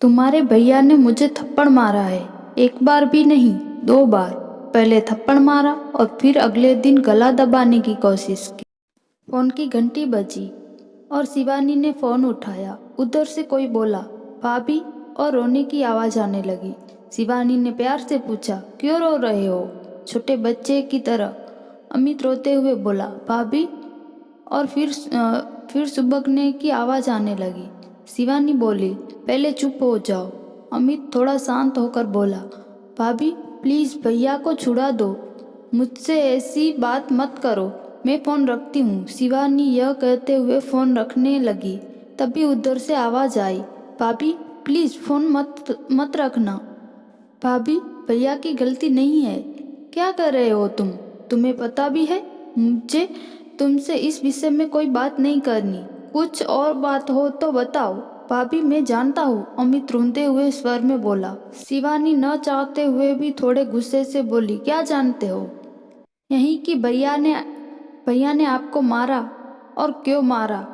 तुम्हारे भैया ने मुझे थप्पड़ मारा है। एक बार भी नहीं, 2 बार। पहले थप्पड़ मारा और फिर अगले दिन गला दबाने की कोशिश की। फोन की घंटी बजी और शिवानी ने फोन उठाया। उधर से कोई बोला, भाभी, और रोने की आवाज आने लगी। शिवानी ने प्यार से पूछा, क्यों रो रहे हो? छोटे बच्चे की तरह अमित रोते हुए बोला, भाभी। और फिर सुबकने की आवाज आने लगी। शिवानी बोली, पहले चुप हो जाओ। अमित थोड़ा शांत होकर बोला, भाभी प्लीज भैया को छुड़ा दो, मुझसे ऐसी बात मत करो, मैं फोन रखती हूँ। शिवानी यह कहते हुए फोन रखने लगी। तभी उधर से आवाज आई, भाभी प्लीज फोन मत रखना। भाभी, भैया की गलती नहीं है। क्या कर रहे हो तुम? तुम्हें पता भी है मुझे तुमसे इस विषय में कोई बात नहीं करनी। कुछ और बात हो तो बताओ। भाभी मैं जानता हूँ, अमित रोते हुए स्वर में बोला। शिवानी न चाहते हुए भी थोड़े गुस्से से बोली, क्या जानते हो? यही कि भैया ने आपको मारा, और क्यों मारा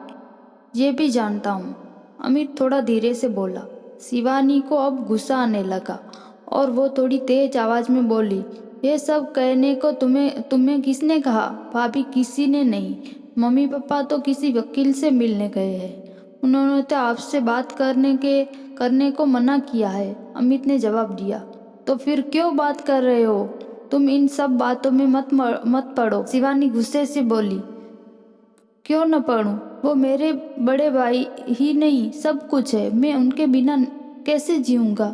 ये भी जानता हूँ। अमित थोड़ा धीरे से बोला। शिवानी को अब गुस्सा आने लगा और वो थोड़ी तेज आवाज में बोली, ये सब कहने को तुम्हें किसने कहा? भाभी किसी ने नहीं। मम्मी पापा तो किसी वकील से मिलने गए हैं। उन्होंने तो आपसे बात करने को मना किया है। अमित ने जवाब दिया। तो फिर क्यों बात कर रहे हो? तुम इन सब बातों में मत पड़ो। शिवानी गुस्से से बोली, क्यों न पढ़ूं? वो मेरे बड़े भाई ही नहीं, सब कुछ है। मैं उनके बिना कैसे जीऊंगा?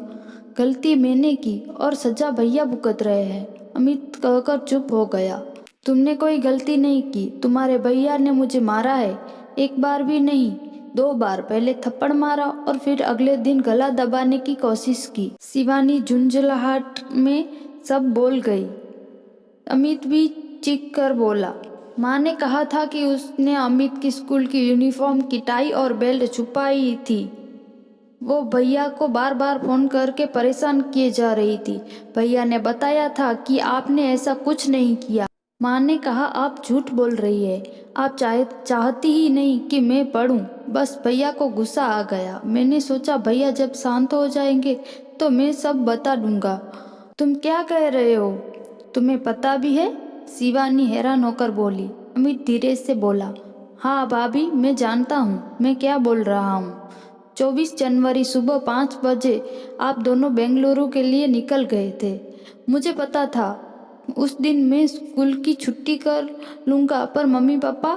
गलती मैंने की और सजा भैया भुगत रहे हैं। अमित कहकर चुप हो गया। तुमने कोई गलती नहीं की। तुम्हारे भैया ने मुझे मारा है। एक बार भी नहीं, 2 बार। पहले थप्पड़ मारा और फिर अगले दिन गला दबाने की कोशिश की। शिवानी झुंझलाहट में सब बोल गई। अमित भी चीख कर बोला। माँ ने कहा था कि उसने अमित की स्कूल की यूनिफॉर्म की टाई और बेल्ट छुपाई थी। वो भैया को बार बार फोन करके परेशान किए जा रही थी। भैया ने बताया था कि आपने ऐसा कुछ नहीं किया। माँ ने कहा, आप झूठ बोल रही है। आप चाहती ही नहीं कि मैं पढ़ूं। बस भैया को गुस्सा आ गया। मैंने सोचा भैया जब शांत हो जाएंगे तो मैं सब बता दूंगा। तुम क्या कह रहे हो? तुम्हें पता भी है? शिवानी हैरान होकर बोली। अमित धीरे से बोला, हाँ भाभी, मैं जानता हूँ मैं क्या बोल रहा हूँ। 24 जनवरी सुबह 5 बजे आप दोनों बेंगलुरु के लिए निकल गए थे। मुझे पता था उस दिन मैं स्कूल की छुट्टी कर लूँगा, पर मम्मी पापा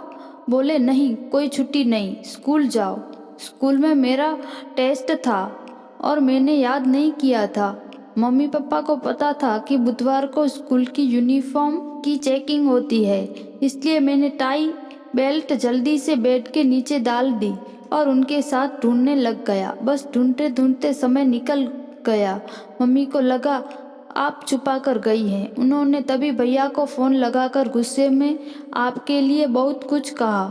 बोले नहीं, कोई छुट्टी नहीं, स्कूल जाओ। स्कूल में मेरा टेस्ट था और मैंने याद नहीं किया था। मम्मी पापा को पता था कि बुधवार को स्कूल की यूनिफॉर्म की चेकिंग होती है, इसलिए मैंने टाई बेल्ट जल्दी से बेड के नीचे डाल दी और उनके साथ ढूंढने लग गया। बस ढूंढते ढूंढते समय निकल गया। मम्मी को लगा आप छुपा कर गई हैं। उन्होंने तभी भैया को फ़ोन लगाकर गुस्से में आपके लिए बहुत कुछ कहा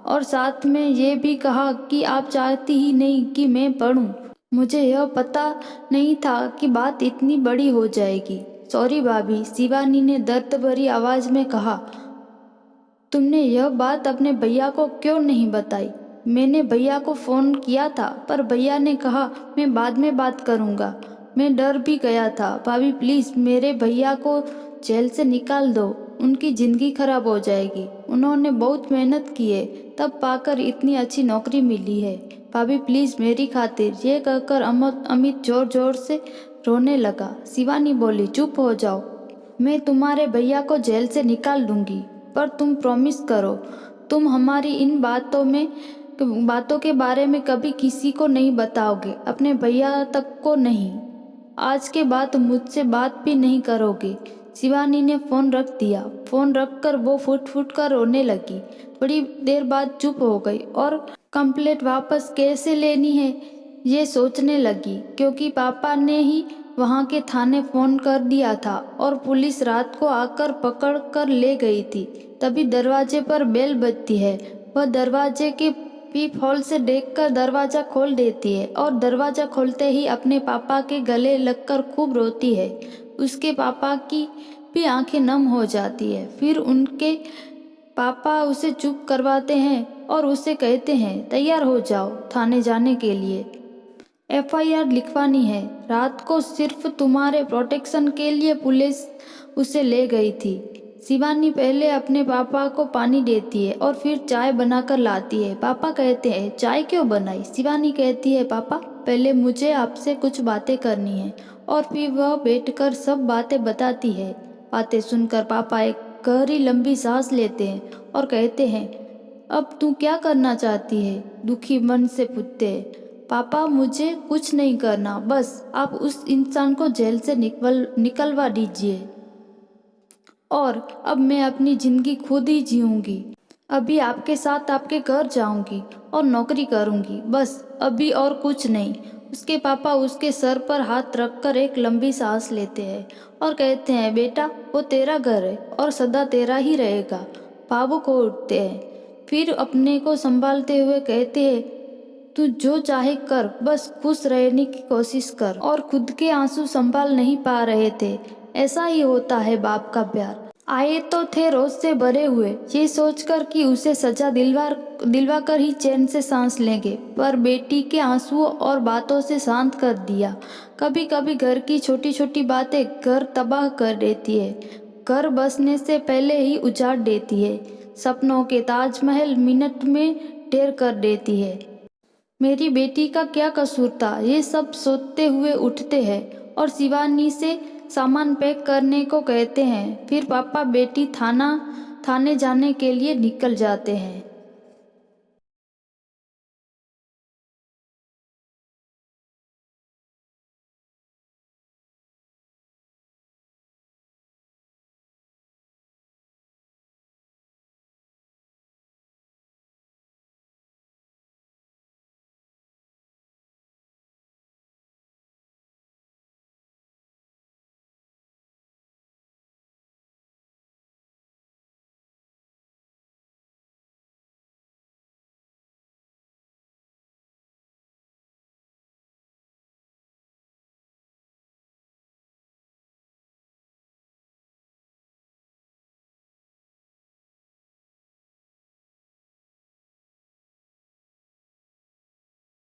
और साथ में ये भी कहा कि आप चाहती ही नहीं कि मैं पढ़ूं। मुझे यह पता नहीं था कि बात इतनी बड़ी हो जाएगी। सॉरी भाभी, शिवानी ने दर्द भरी आवाज में कहा। तुमने यह बात अपने भैया को क्यों नहीं बताई? मैंने भैया को फ़ोन किया था, पर भैया ने कहा मैं बाद में बात करूँगा। मैं डर भी गया था। भाभी प्लीज़ मेरे भैया को जेल से निकाल दो, उनकी ज़िंदगी खराब हो जाएगी। उन्होंने बहुत मेहनत की है, तब पाकर इतनी अच्छी नौकरी मिली है। भाभी प्लीज़ मेरी खातिर। ये कहकर अमित ज़ोर ज़ोर से रोने लगा। शिवानी बोली, चुप हो जाओ, मैं तुम्हारे भैया को जेल से निकाल दूंगी, पर तुम प्रॉमिस करो तुम हमारी इन बातों के बारे में कभी किसी को नहीं बताओगे, अपने भैया तक को नहीं। आज के बाद मुझसे बात भी नहीं करोगे। शिवानी ने फ़ोन रख दिया। फ़ोन रखकर वो फुट फुट कर रोने लगी। थोड़ी देर बाद चुप हो गई और कंप्लेंट वापस कैसे लेनी है ये सोचने लगी, क्योंकि पापा ने ही वहाँ के थाने फ़ोन कर दिया था और पुलिस रात को आकर पकड़ कर ले गई थी। तभी दरवाजे पर बेल बजती है। वह दरवाजे के पीप होल से देखकर दरवाज़ा खोल देती है और दरवाज़ा खोलते ही अपने पापा के गले लगकर खूब रोती है। उसके पापा की भी आंखें नम हो जाती है। फिर उनके पापा उसे चुप करवाते हैं और उसे कहते हैं, तैयार हो जाओ थाने जाने के लिए। FIR लिखवानी है। रात को सिर्फ तुम्हारे प्रोटेक्शन के लिए पुलिस उसे ले गई थी। शिवानी पहले अपने पापा को पानी देती है और फिर चाय बनाकर लाती है। पापा कहते हैं चाय क्यों बनाई? शिवानी कहती है पापा पहले मुझे आपसे कुछ बातें करनी है, और फिर वह बैठकर सब बातें बताती है। बातें सुनकर पापा एक गहरी लंबी सांस लेते हैं और कहते हैं अब तू क्या करना चाहती है? दुखी मन से पूछते हैं। पापा मुझे कुछ नहीं करना, बस आप उस इंसान को जेल से निकलवा दीजिए और अब मैं अपनी ज़िंदगी खुद ही जीऊँगी। अभी आपके साथ आपके घर जाऊँगी और नौकरी करूँगी, बस अभी और कुछ नहीं। उसके पापा उसके सर पर हाथ रखकर एक लंबी सांस लेते हैं और कहते हैं बेटा वो तेरा घर है और सदा तेरा ही रहेगा। भावुक हो उठते हैं, फिर अपने को संभालते हुए कहते हैं तू जो चाहे कर, बस खुश रहने की कोशिश कर। और खुद के आंसू संभाल नहीं पा रहे थे। ऐसा ही होता है बाप का प्यार। आए तो थे रोज से भरे हुए, ये सोचकर कि उसे सजा दिलवा कर ही चैन से सांस लेंगे, पर बेटी के आंसुओं और बातों से शांत कर दिया। कभी कभी घर की छोटी छोटी बातें घर तबाह कर देती है, घर बसने से पहले ही उजाड़ देती है, सपनों के ताजमहल मिनट में ढेर कर देती है। मेरी बेटी का क्या कसूर था? ये सब सोचते हुए उठते हैं और शिवानी से सामान पैक करने को कहते हैं। फिर पापा बेटी थाने जाने के लिए निकल जाते हैं।